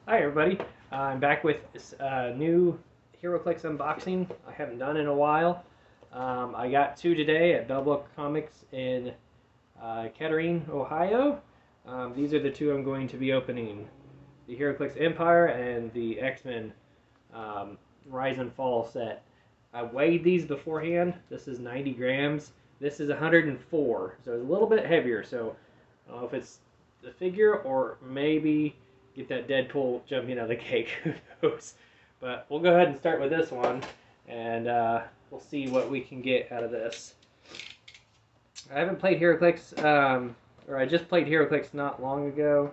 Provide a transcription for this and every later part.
Hi everybody, I'm back with this new HeroClix unboxing I haven't done in a while. I got two today at Bell Book Comics in Kettering, Ohio. These are the two I'm going to be opening. The HeroClix Empire and the X-Men Rise and Fall set. I weighed these beforehand. This is 90 grams. This is 104, so it's a little bit heavier. So I don't know if it's the figure or maybe get that Deadpool jumping out of the cake. Who knows? But we'll go ahead and start with this one, and we'll see what we can get out of this. I haven't played HeroClix, or I just played HeroClix not long ago.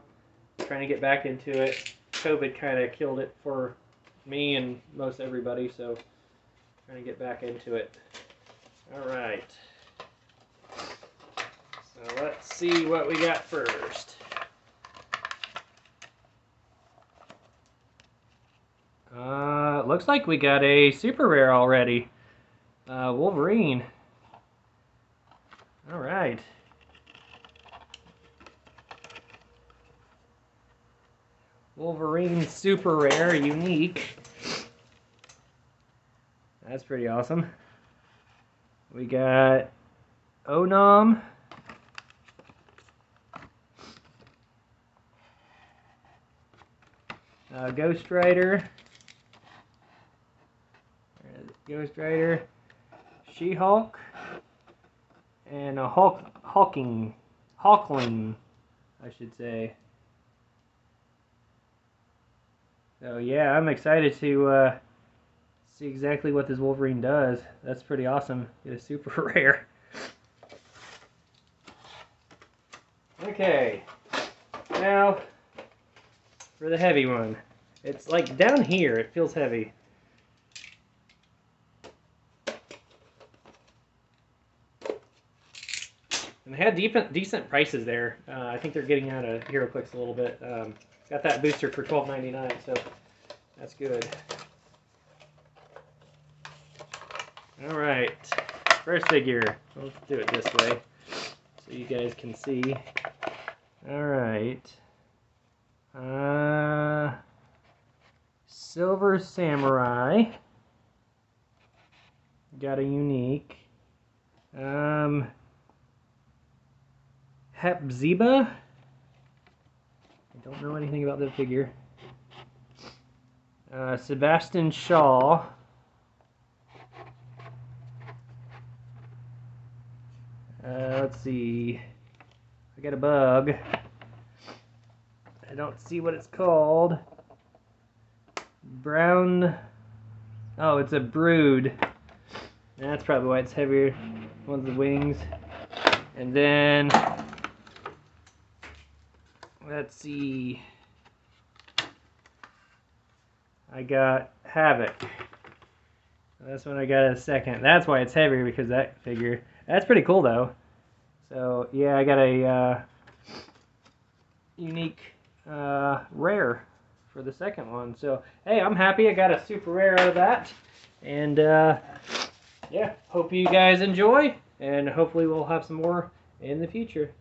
Trying to get back into it. COVID kind of killed it for me and most everybody, so trying to get back into it. All right. So let's see what we got first. Looks like we got a super rare already. Wolverine. All right. Wolverine super rare, unique. That's pretty awesome. We got Onom. Ghost Rider. Ghost Rider. She-Hulk. And a Hulkling, I should say. So yeah, I'm excited to see exactly what this Wolverine does. That's pretty awesome. Get a super rare. Okay, now for the heavy one. It's like down here, it feels heavy. And they had decent prices there. I think they're getting out of HeroClix a little bit. Got that booster for $12.99, so that's good. All right, first figure. Let's do it this way so you guys can see. All right. Silver Samurai. Got a unique. Hepzibah. I don't know anything about that figure. Sebastian Shaw. Let's see. I got a bug. I don't see what it's called. Brown. Oh, it's a brood. That's probably why it's heavier. One's the wings. And then, let's see. I got Havoc. That's when I got a second. That's why it's heavier, because that figure. That's pretty cool though. So yeah, I got a unique rare for the second one. So hey, I'm happy I got a super rare out of that. And yeah, hope you guys enjoy, and hopefully we'll have some more in the future.